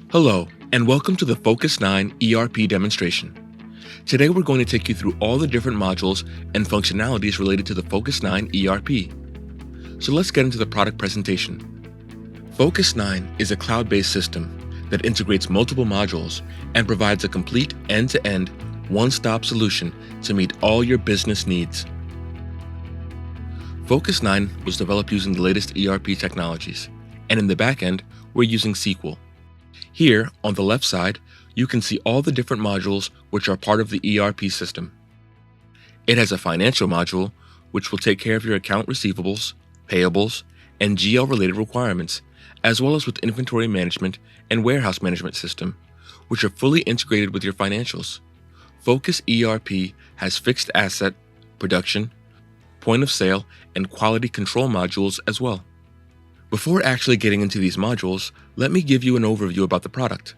Hello, and welcome to the Focus9 ERP demonstration. Today we're going to take you through all the different modules and functionalities related to the Focus9 ERP. So let's get into the product presentation. Focus9 is a cloud-based system that integrates multiple modules and provides a complete end-to-end, one-stop solution to meet all your business needs. Focus9 was developed using the latest ERP technologies, and in the back end, we're using SQL. Here, on the left side, you can see all the different modules which are part of the ERP system. It has a financial module, which will take care of your account receivables, payables, and GL-related requirements, as well as with inventory management and warehouse management system, which are fully integrated with your financials. Focus ERP has fixed asset, production, point of sale, and quality control modules as well. Before actually getting into these modules, let me give you an overview about the product.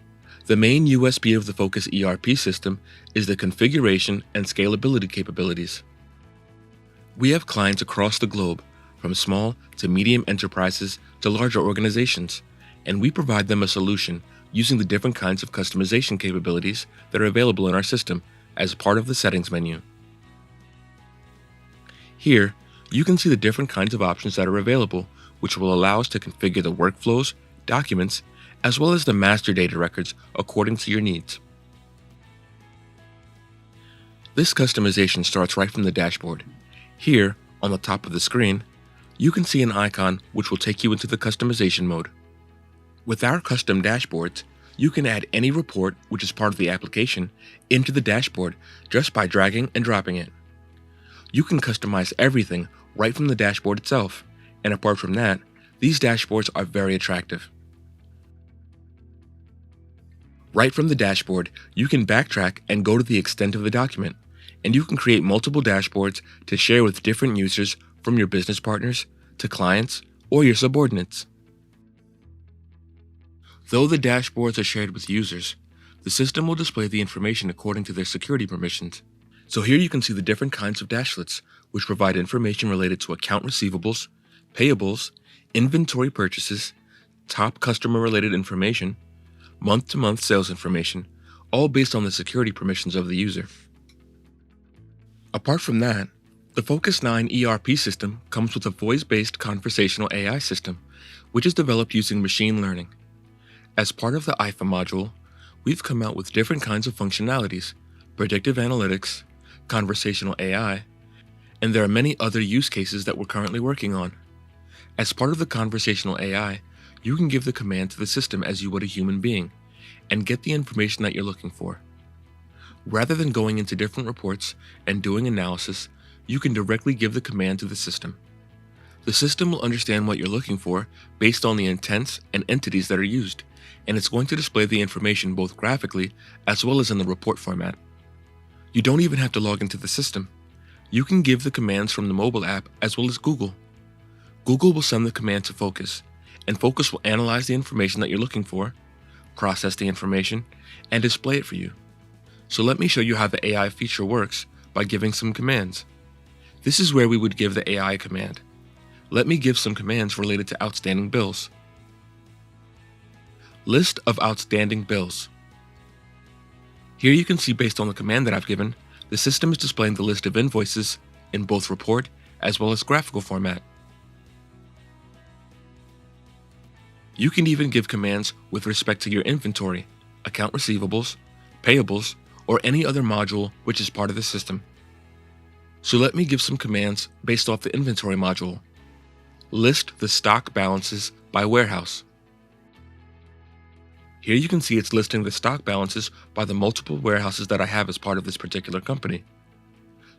The main USP of the Focus ERP system is the configuration and scalability capabilities. We have clients across the globe, from small to medium enterprises to larger organizations, and we provide them a solution using the different kinds of customization capabilities that are available in our system as part of the settings menu. Here, you can see the different kinds of options that are available, which will allow us to configure the workflows, documents, as well as the master data records according to your needs. This customization starts right from the dashboard. Here, on the top of the screen, you can see an icon which will take you into the customization mode. With our custom dashboards, you can add any report which is part of the application into the dashboard just by dragging and dropping it. You can customize everything right from the dashboard itself, and apart from that, these dashboards are very attractive. Right from the dashboard, you can backtrack and go to the extent of the document, and you can create multiple dashboards to share with different users, from your business partners to clients or your subordinates. Though the dashboards are shared with users, the system will display the information according to their security permissions. So here you can see the different kinds of dashlets, which provide information related to account receivables, payables, inventory purchases, top customer-related information, month-to-month sales information, all based on the security permissions of the user. Apart from that, the Focus9 ERP system comes with a voice-based conversational AI system, which is developed using machine learning. As part of the IFA module, we've come out with different kinds of functionalities, predictive analytics, conversational AI, and there are many other use cases that we're currently working on. As part of the conversational AI, you can give the command to the system as you would a human being, and get the information that you're looking for. Rather than going into different reports and doing analysis, you can directly give the command to the system. The system will understand what you're looking for based on the intents and entities that are used, and it's going to display the information both graphically as well as in the report format. You don't even have to log into the system. You can give the commands from the mobile app as well as Google. Google will send the command to Focus, and Focus will analyze the information that you're looking for, process the information, and display it for you. So let me show you how the AI feature works by giving some commands. This is where we would give the AI command. Let me give some commands related to outstanding bills. List of outstanding bills. Here you can see, based on the command that I've given, the system is displaying the list of invoices in both report as well as graphical format. You can even give commands with respect to your inventory, account receivables, payables, or any other module which is part of the system. So let me give some commands based off the inventory module. List the stock balances by warehouse. Here you can see it's listing the stock balances by the multiple warehouses that I have as part of this particular company.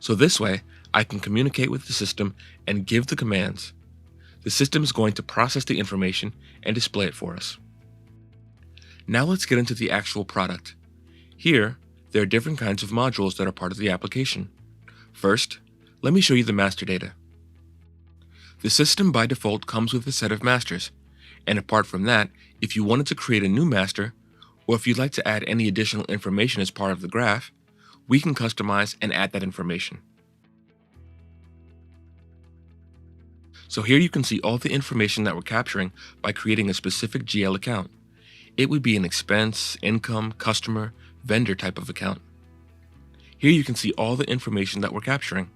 So this way, I can communicate with the system and give the commands. The system is going to process the information and display it for us. Now let's get into the actual product. Here, there are different kinds of modules that are part of the application. First, let me show you the master data. The system by default comes with a set of masters, and apart from that, if you wanted to create a new master, or if you'd like to add any additional information as part of the graph, we can customize and add that information. So here you can see all the information that we're capturing by creating a specific GL account. It would be an expense, income, customer, vendor type of account. Here you can see all the information that we're capturing.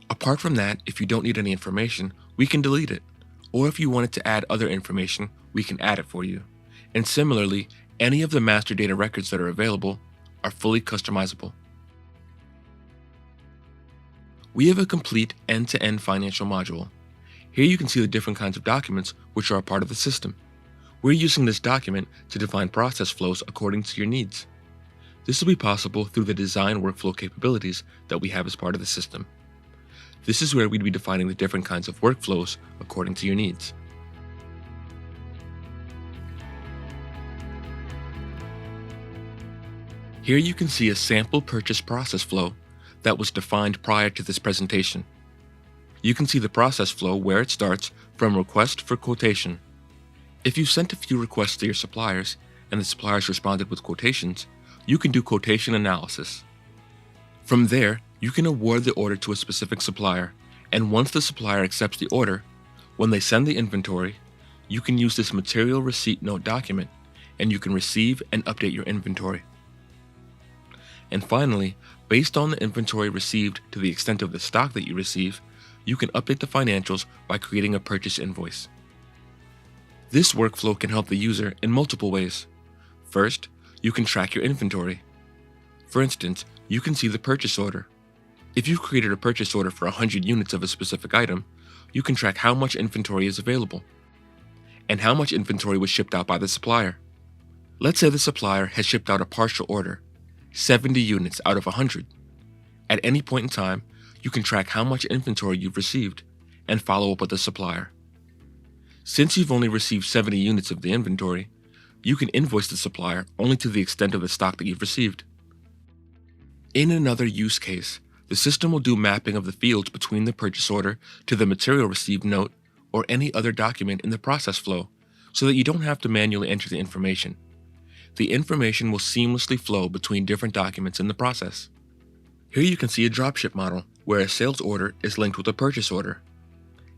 Apart from that, if you don't need any information, we can delete it. Or if you wanted to add other information, we can add it for you. And similarly, any of the master data records that are available are fully customizable. We have a complete end-to-end financial module. Here you can see the different kinds of documents which are a part of the system. We're using this document to define process flows according to your needs. This will be possible through the design workflow capabilities that we have as part of the system. This is where we'd be defining the different kinds of workflows according to your needs. Here you can see a sample purchase process flow that was defined prior to this presentation. You can see the process flow where it starts from request for quotation. If you've sent a few requests to your suppliers and the suppliers responded with quotations, you can do quotation analysis. From there, you can award the order to a specific supplier, and once the supplier accepts the order, when they send the inventory, you can use this material receipt note document, and you can receive and update your inventory. And finally, based on the inventory received to the extent of the stock that you receive, you can update the financials by creating a purchase invoice. This workflow can help the user in multiple ways. First, you can track your inventory. For instance, you can see the purchase order. If you've created a purchase order for 100 units of a specific item, you can track how much inventory is available and how much inventory was shipped out by the supplier. Let's say the supplier has shipped out a partial order, 70 units out of 100. At any point in time, you can track how much inventory you've received and follow up with the supplier. Since you've only received 70 units of the inventory, you can invoice the supplier only to the extent of the stock that you've received. In another use case, the system will do mapping of the fields between the purchase order to the material received note or any other document in the process flow so that you don't have to manually enter the information. The information will seamlessly flow between different documents in the process. Here you can see a dropship model where a sales order is linked with a purchase order.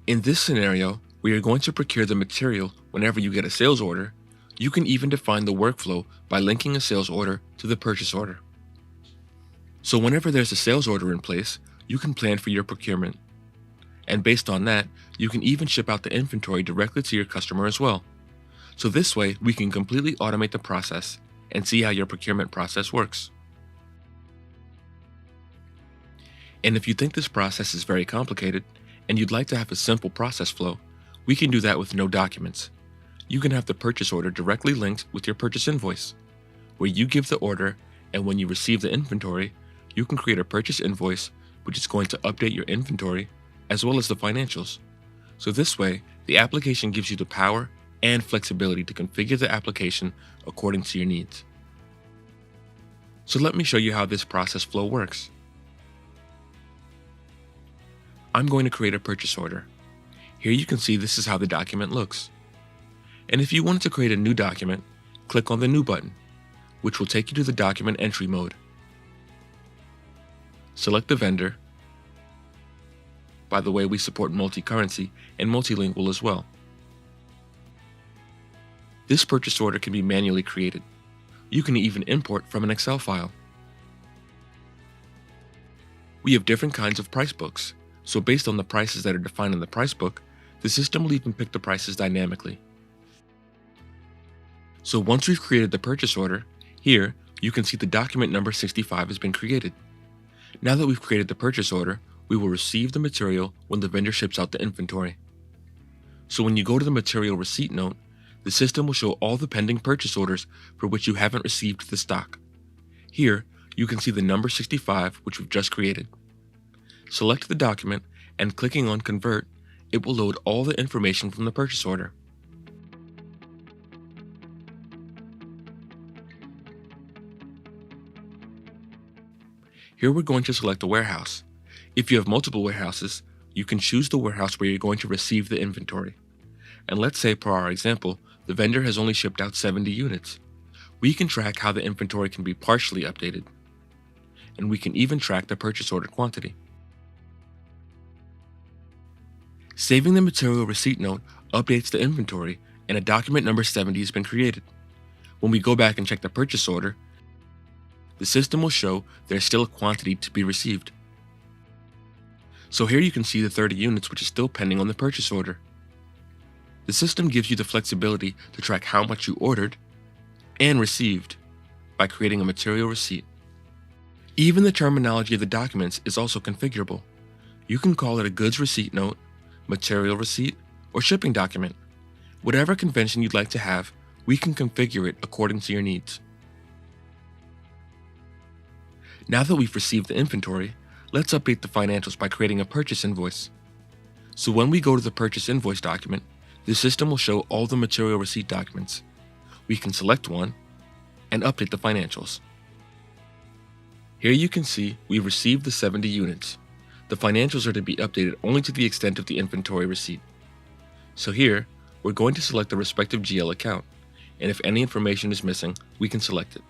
In this scenario, where you're going to procure the material whenever you get a sales order, you can even define the workflow by linking a sales order to the purchase order. So whenever there's a sales order in place, you can plan for your procurement. And based on that, you can even ship out the inventory directly to your customer as well. So this way, we can completely automate the process and see how your procurement process works. And if you think this process is very complicated and you'd like to have a simple process flow, we can do that with no documents. You can have the purchase order directly linked with your purchase invoice, where you give the order, and when you receive the inventory, you can create a purchase invoice which is going to update your inventory as well as the financials. So this way, the application gives you the power and flexibility to configure the application according to your needs. So let me show you how this process flow works. I'm going to create a purchase order. Here you can see this is how the document looks. And if you wanted to create a new document, click on the New button, which will take you to the document entry mode. Select the vendor. By the way, we support multi-currency and multilingual as well. This purchase order can be manually created. You can even import from an Excel file. We have different kinds of price books, so based on the prices that are defined in the price book, the system will even pick the prices dynamically. So once we've created the purchase order, here you can see the document number 65 has been created. Now that we've created the purchase order, we will receive the material when the vendor ships out the inventory. So when you go to the material receipt note, the system will show all the pending purchase orders for which you haven't received the stock. Here, you can see the number 65, which we've just created. Select the document, and clicking on Convert, it will load all the information from the purchase order. Here we're going to select a warehouse. If you have multiple warehouses, you can choose the warehouse where you're going to receive the inventory. And let's say, per our example, the vendor has only shipped out 70 units. We can track how the inventory can be partially updated. And we can even track the purchase order quantity. Saving the material receipt note updates the inventory, and a document number 70 has been created. When we go back and check the purchase order, the system will show there's still a quantity to be received. So here you can see the 30 units which is still pending on the purchase order. The system gives you the flexibility to track how much you ordered and received by creating a material receipt. Even the terminology of the documents is also configurable. You can call it a goods receipt note, material receipt, or shipping document. Whatever convention you'd like to have, we can configure it according to your needs. Now that we've received the inventory, let's update the financials by creating a purchase invoice. So when we go to the purchase invoice document, the system will show all the material receipt documents. We can select one and update the financials. Here you can see we received the 70 units. The financials are to be updated only to the extent of the inventory receipt. So here, we're going to select the respective GL account, and if any information is missing, we can select it.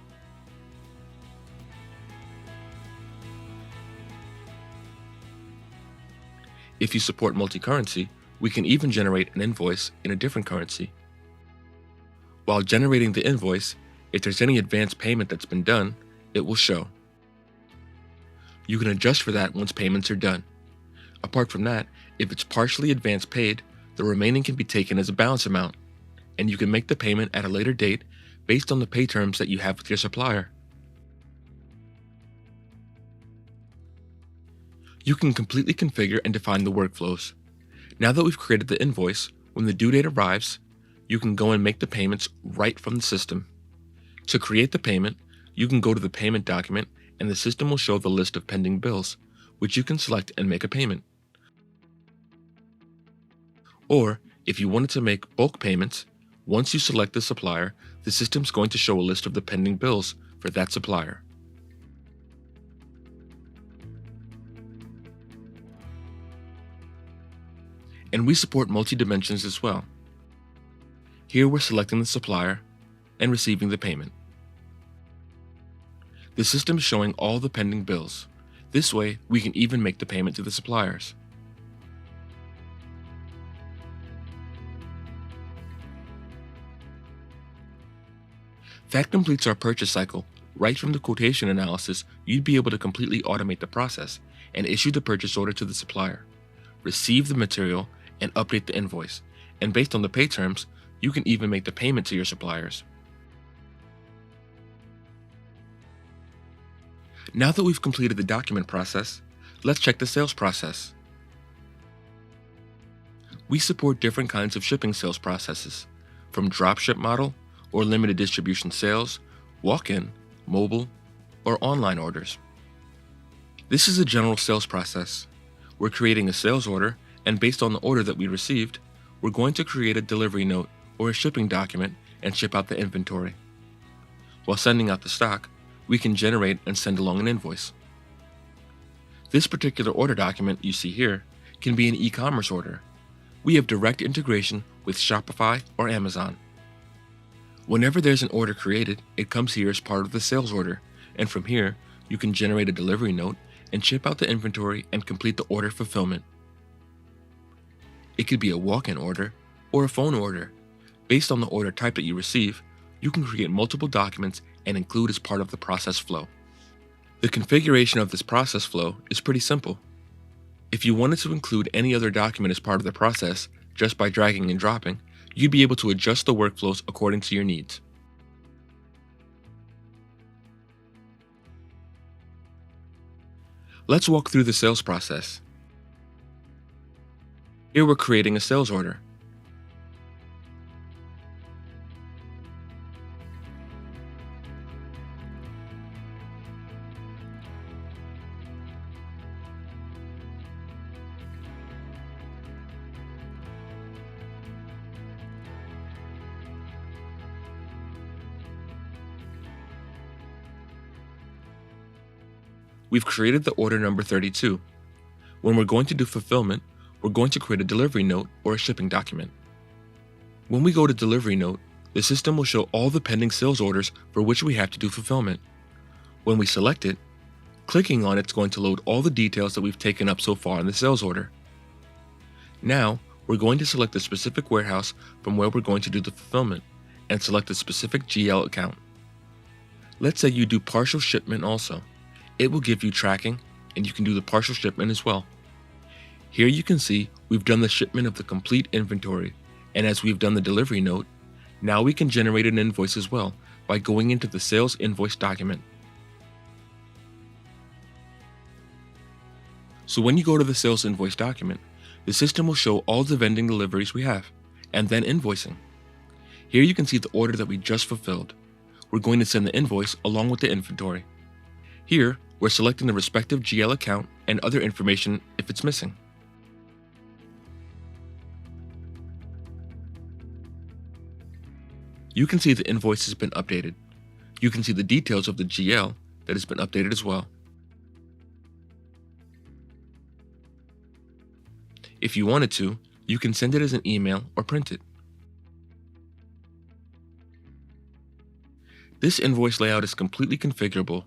If you support multi-currency, we can even generate an invoice in a different currency. While generating the invoice, if there's any advance payment that's been done, it will show. You can adjust for that once payments are done. Apart from that, if it's partially advance paid, the remaining can be taken as a balance amount, and you can make the payment at a later date based on the pay terms that you have with your supplier. You can completely configure and define the workflows. Now that we've created the invoice, when the due date arrives, you can go and make the payments right from the system. To create the payment, you can go to the payment document and the system will show the list of pending bills, which you can select and make a payment. Or, if you wanted to make bulk payments, once you select the supplier, the system's going to show a list of the pending bills for that supplier. And we support multi-dimensions as well. Here we're selecting the supplier and receiving the payment. The system is showing all the pending bills. This way, we can even make the payment to the suppliers. That completes our purchase cycle. Right from the quotation analysis, you'd be able to completely automate the process and issue the purchase order to the supplier, receive the material, and update the invoice. And based on the pay terms, you can even make the payment to your suppliers. Now that we've completed the document process, let's check the sales process. We support different kinds of shipping sales processes, from dropship model or limited distribution sales, walk-in, mobile, or online orders. This is a general sales process. We're creating a sales order, and based on the order that we received, we're going to create a delivery note or a shipping document and ship out the inventory. While sending out the stock, we can generate and send along an invoice. This particular order document you see here can be an e-commerce order. We have direct integration with Shopify or Amazon. Whenever there's an order created, it comes here as part of the sales order, and from here, you can generate a delivery note and ship out the inventory and complete the order fulfillment. It could be a walk-in order or a phone order. Based on the order type that you receive, you can create multiple documents and include as part of the process flow. The configuration of this process flow is pretty simple. If you wanted to include any other document as part of the process, just by dragging and dropping, you'd be able to adjust the workflows according to your needs. Let's walk through the sales process. Here we're creating a sales order. We've created the order number 32. When we're going to do fulfillment, we're going to create a delivery note or a shipping document. When we go to delivery note, the system will show all the pending sales orders for which we have to do fulfillment. When we select it, clicking on it's going to load all the details that we've taken up so far in the sales order. Now, we're going to select the specific warehouse from where we're going to do the fulfillment, and select a specific GL account. Let's say you do partial shipment also. It will give you tracking, and you can do the partial shipment as well. Here you can see we've done the shipment of the complete inventory, and as we've done the delivery note, now we can generate an invoice as well by going into the sales invoice document. So when you go to the sales invoice document, the system will show all the vending deliveries we have, and then invoicing. Here you can see the order that we just fulfilled. We're going to send the invoice along with the inventory. Here, we're selecting the respective GL account and other information if it's missing. You can see the invoice has been updated. You can see the details of the GL that has been updated as well. If you wanted to, you can send it as an email or print it. This invoice layout is completely configurable.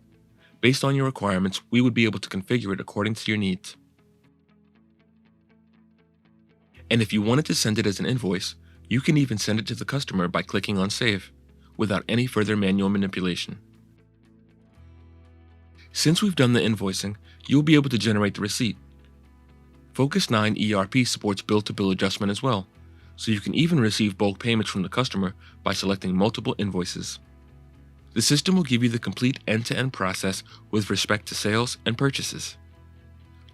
Based on your requirements, we would be able to configure it according to your needs. And if you wanted to send it as an invoice, you can even send it to the customer by clicking on Save, without any further manual manipulation. Since we've done the invoicing, you'll be able to generate the receipt. Focus9 ERP supports bill-to-bill adjustment as well, so you can even receive bulk payments from the customer by selecting multiple invoices. The system will give you the complete end-to-end process with respect to sales and purchases.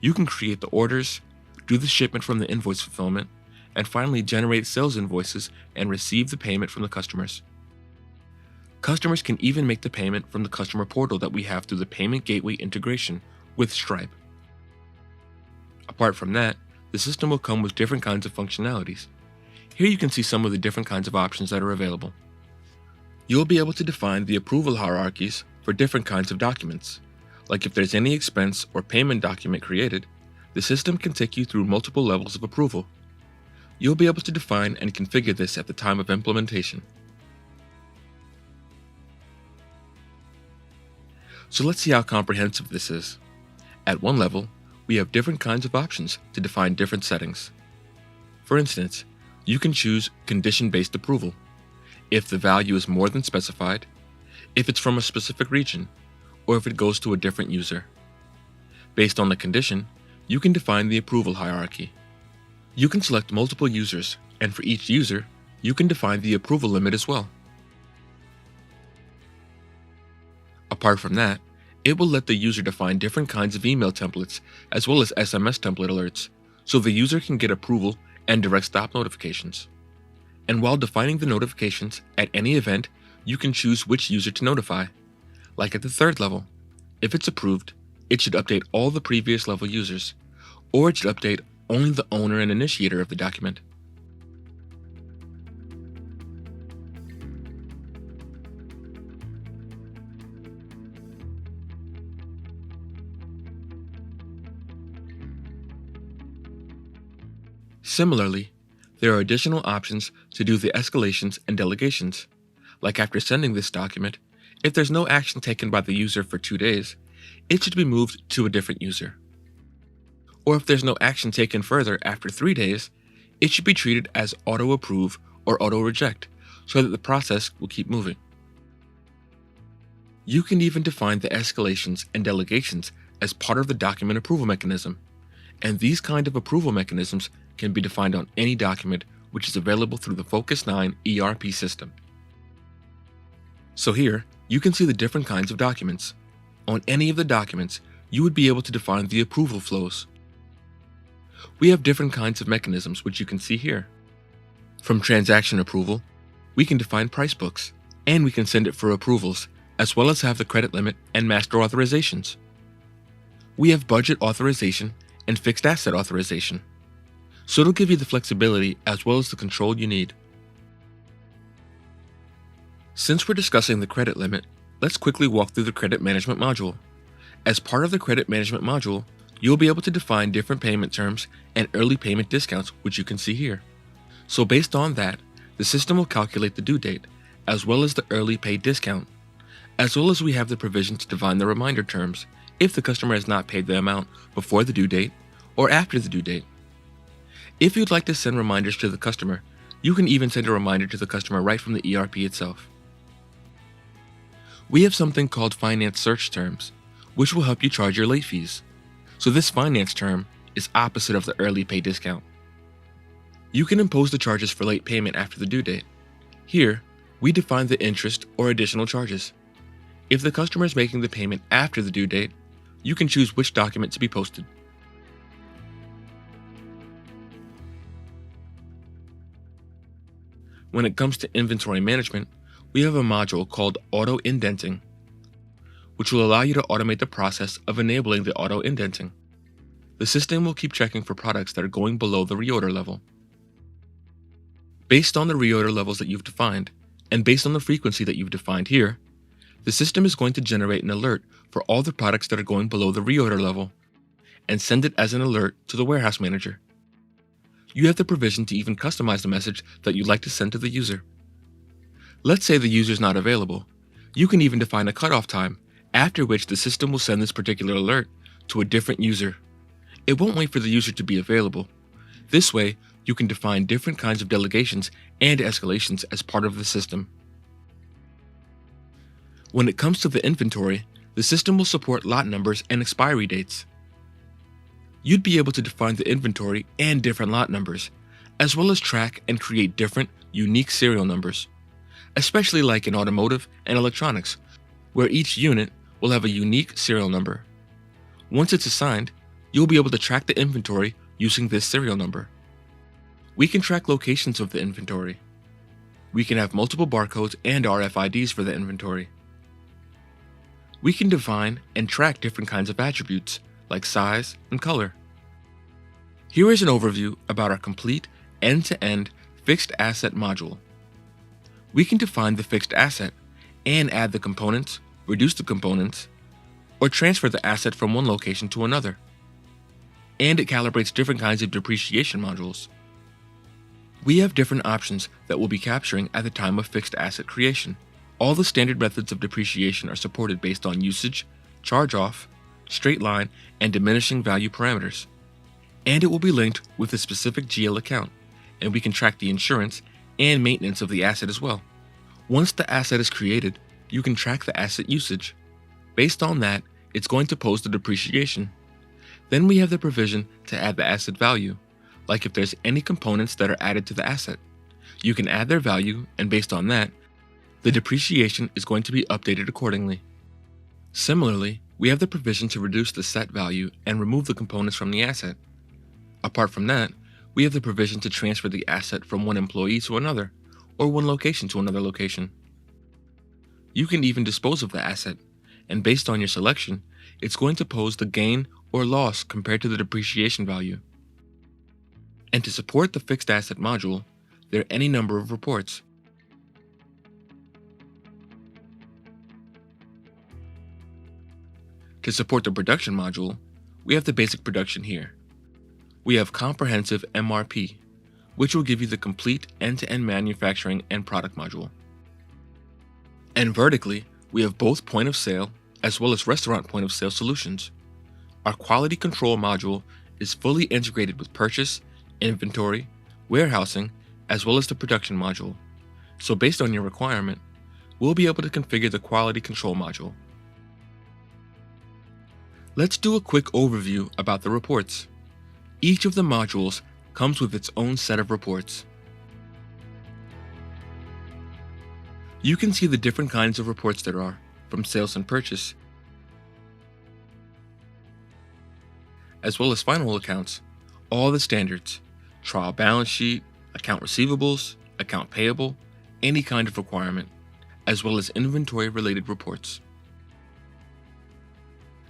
You can create the orders, do the shipment from the invoice fulfillment, and finally generate sales invoices and receive the payment from the customers. Customers can even make the payment from the customer portal that we have through the payment gateway integration with Stripe. Apart from that, the system will come with different kinds of functionalities. Here you can see some of the different kinds of options that are available. You'll be able to define the approval hierarchies for different kinds of documents. Like if there's any expense or payment document created, the system can take you through multiple levels of approval. You'll be able to define and configure this at the time of implementation. So let's see how comprehensive this is. At one level, we have different kinds of options to define different settings. For instance, you can choose condition-based approval, if the value is more than specified, if it's from a specific region, or if it goes to a different user. Based on the condition, you can define the approval hierarchy. You can select multiple users, and for each user, you can define the approval limit as well. Apart from that, it will let the user define different kinds of email templates as well as SMS template alerts, so the user can get approval and direct stop notifications. And while defining the notifications at any event, you can choose which user to notify. Like at the third level, if it's approved, it should update all the previous level users, or it should update only the owner and initiator of the document. Similarly, there are additional options to do the escalations and delegations. Like after sending this document, if there's no action taken by the user for 2 days, it should be moved to a different user. Or if there's no action taken further after 3 days, it should be treated as auto-approve or auto-reject so that the process will keep moving. You can even define the escalations and delegations as part of the document approval mechanism, and these kind of approval mechanisms can be defined on any document which is available through the Focus9 ERP system. So here, you can see the different kinds of documents. On any of the documents, you would be able to define the approval flows. We have different kinds of mechanisms which you can see here. From transaction approval, we can define price books, and we can send it for approvals, as well as have the credit limit and master authorizations. We have budget authorization and fixed asset authorization, so it'll give you the flexibility as well as the control you need. Since we're discussing the credit limit, let's quickly walk through the credit management module. As part of the credit management module, you'll be able to define different payment terms and early payment discounts, which you can see here. So based on that, the system will calculate the due date, as well as the early pay discount, as well as we have the provision to define the reminder terms if the customer has not paid the amount before the due date or after the due date. If you'd like to send reminders to the customer, You can even send a reminder to the customer right from the ERP itself. We have something called finance search terms, which will help you charge your late fees. So this finance term is opposite of the early pay discount. You can impose the charges for late payment after the due date. Here, we define the interest or additional charges. If the customer is making the payment after the due date, you can choose which document to be posted. When it comes to inventory management, we have a module called Auto Indenting, which will allow you to automate the process of enabling the auto indenting. The system will keep checking for products that are going below the reorder level. Based on the reorder levels that you've defined, and based on the frequency that you've defined here, the system is going to generate an alert for all the products that are going below the reorder level, and send it as an alert to the warehouse manager. You have the provision to even customize the message that you'd like to send to the user. Let's say the user is not available. You can even define a cutoff time, after which the system will send this particular alert to a different user. It won't wait for the user to be available. This way, you can define different kinds of delegations and escalations as part of the system. When it comes to the inventory, the system will support lot numbers and expiry dates. You'd be able to define the inventory and different lot numbers, as well as track and create different, unique serial numbers, especially like in automotive and electronics, where each unit will have a unique serial number. Once it's assigned, you'll be able to track the inventory using this serial number. We can track locations of the inventory. We can have multiple barcodes and RFIDs for the inventory. We can define and track different kinds of attributes, like size and color. Here is an overview about our complete end-to-end fixed asset module. We can define the fixed asset and add the components, reduce the components, or transfer the asset from one location to another. And it calibrates different kinds of depreciation modules. We have different options that we'll be capturing at the time of fixed asset creation. All the standard methods of depreciation are supported based on usage, charge-off, straight line, and diminishing value parameters. And it will be linked with a specific GL account, and we can track the insurance and maintenance of the asset as well. Once the asset is created, you can track the asset usage. Based on that, it's going to post the depreciation. Then we have the provision to add the asset value, like if there's any components that are added to the asset. You can add their value, and based on that, the depreciation is going to be updated accordingly. Similarly, we have the provision to reduce the set value and remove the components from the asset. Apart from that, we have the provision to transfer the asset from one employee to another, or one location to another location. You can even dispose of the asset, and based on your selection, it's going to pose the gain or loss compared to the depreciation value. And to support the fixed asset module, there are any number of reports. To support the production module, we have the basic production here. We have comprehensive MRP, which will give you the complete end-to-end manufacturing and product module. And vertically, we have both point of sale as well as restaurant point of sale solutions. Our quality control module is fully integrated with purchase, inventory, warehousing, as well as the production module. So based on your requirement, we'll be able to configure the quality control module. Let's do a quick overview about the reports. Each of the modules comes with its own set of reports. You can see the different kinds of reports there are, from sales and purchase, as well as final accounts, all the standards, trial balance sheet, account receivables, account payable, any kind of requirement, as well as inventory related reports.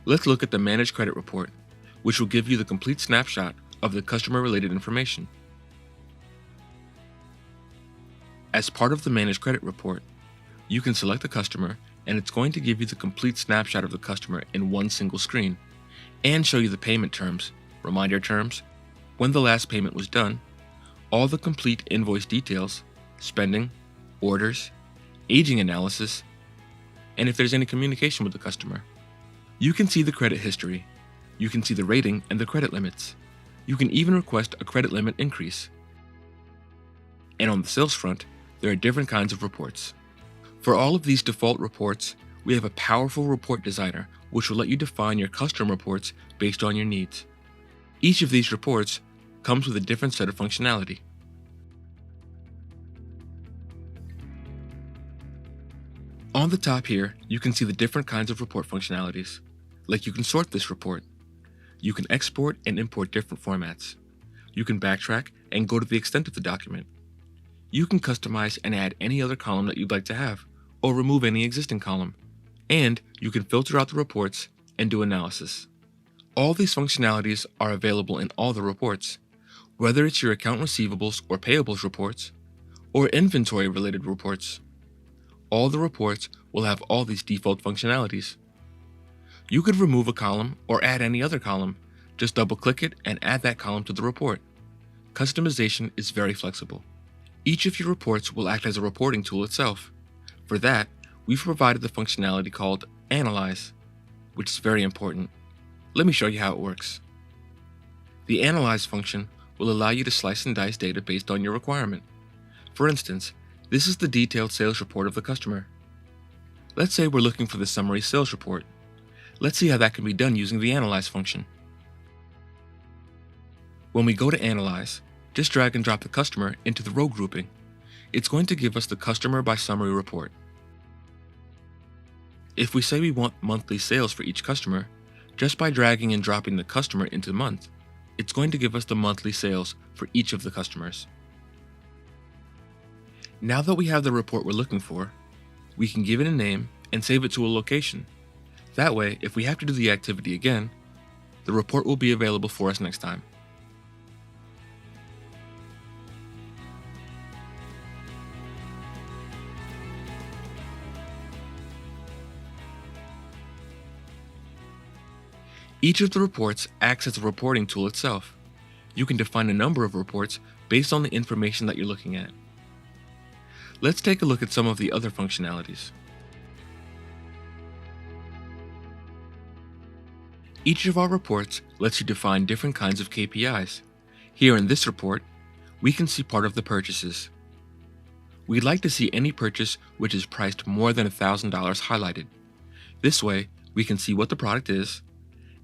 Let's look at the Managed Credit Report, which will give you the complete snapshot of the customer-related information. As part of the Managed Credit Report, you can select a customer and it's going to give you the complete snapshot of the customer in one single screen and show you the payment terms, reminder terms, when the last payment was done, all the complete invoice details, spending, orders, aging analysis, and if there's any communication with the customer. You can see the credit history. You can see the rating and the credit limits. You can even request a credit limit increase. And on the sales front, there are different kinds of reports. For all of these default reports, we have a powerful report designer which will let you define your custom reports based on your needs. Each of these reports comes with a different set of functionality. On the top here, you can see the different kinds of report functionalities. Like you can sort this report. You can export and import different formats. You can backtrack and go to the extent of the document. You can customize and add any other column that you'd like to have, or remove any existing column. And you can filter out the reports and do analysis. All these functionalities are available in all the reports, whether it's your account receivables or payables reports, or inventory related reports. All the reports will have all these default functionalities. You could remove a column or add any other column. Just double-click it and add that column to the report. Customization is very flexible. Each of your reports will act as a reporting tool itself. For that, we've provided the functionality called Analyze, which is very important. Let me show you how it works. The Analyze function will allow you to slice and dice data based on your requirement. For instance, this is the detailed sales report of the customer. Let's say we're looking for the summary sales report. Let's see how that can be done using the Analyze function. When we go to Analyze, just drag and drop the customer into the row grouping. It's going to give us the customer by summary report. If we say we want monthly sales for each customer, just by dragging and dropping the customer into month, it's going to give us the monthly sales for each of the customers. Now that we have the report we're looking for, we can give it a name and save it to a location. That way, if we have to do the activity again, the report will be available for us next time. Each of the reports acts as a reporting tool itself. You can define a number of reports based on the information that you're looking at. Let's take a look at some of the other functionalities. Each of our reports lets you define different kinds of KPIs. Here in this report, we can see part of the purchases. We'd like to see any purchase which is priced more than $1,000 highlighted. This way, we can see what the product is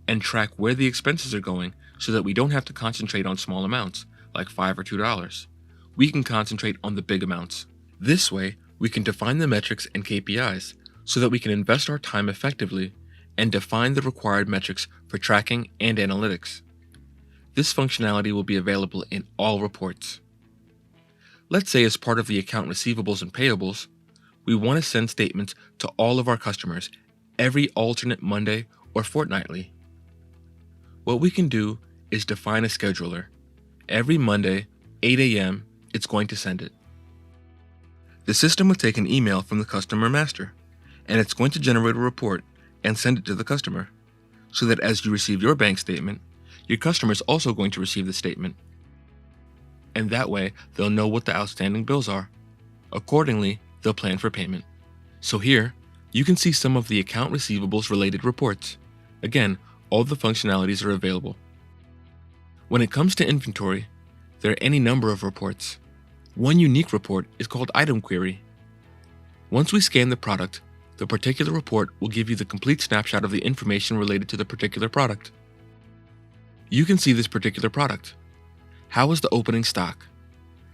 and track where the expenses are going so that we don't have to concentrate on small amounts, like $5 or $2. We can concentrate on the big amounts. This way, we can define the metrics and KPIs so that we can invest our time effectively and define the required metrics for tracking and analytics. This functionality will be available in all reports. Let's say as part of the account receivables and payables, we want to send statements to all of our customers every alternate Monday or fortnightly. What we can do is define a scheduler. Every Monday, 8 a.m., it's going to send it. The system will take an email from the customer master, and it's going to generate a report and send it to the customer, so that as you receive your bank statement, your customer is also going to receive the statement. And that way, they'll know what the outstanding bills are. Accordingly, they'll plan for payment. So here, you can see some of the account receivables related reports. Again, all the functionalities are available. When it comes to inventory, there are any number of reports. One unique report is called Item Query. Once we scan the product, the particular report will give you the complete snapshot of the information related to the particular product. You can see this particular product. How is the opening stock?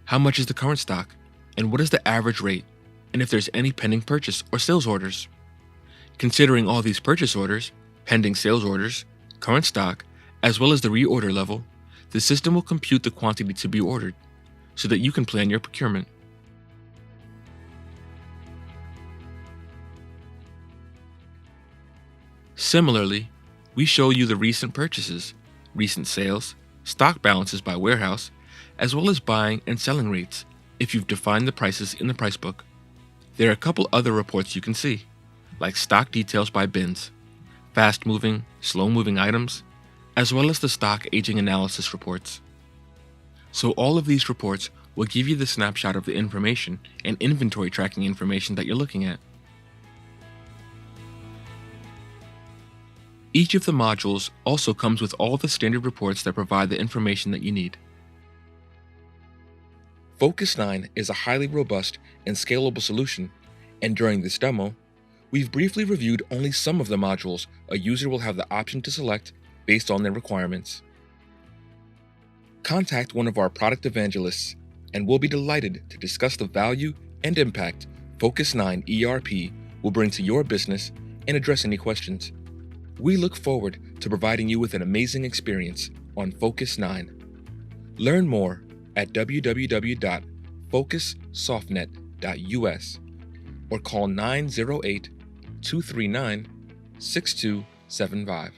How much is the current stock? And what is the average rate? And if there's any pending purchase or sales orders. Considering all these purchase orders, pending sales orders, current stock, as well as the reorder level, the system will compute the quantity to be ordered so that you can plan your procurement. Similarly, we show you the recent purchases, recent sales, stock balances by warehouse, as well as buying and selling rates if you've defined the prices in the price book. There are a couple other reports you can see, like stock details by bins, fast-moving, slow-moving items, as well as the stock aging analysis reports. So all of these reports will give you the snapshot of the information and inventory tracking information that you're looking at. Each of the modules also comes with all the standard reports that provide the information that you need. Focus9 is a highly robust and scalable solution, and during this demo, we've briefly reviewed only some of the modules a user will have the option to select based on their requirements. Contact one of our product evangelists, and we'll be delighted to discuss the value and impact Focus9 ERP will bring to your business and address any questions. We look forward to providing you with an amazing experience on Focus9. Learn more at www.focussoftnet.us or call 908-239-6275.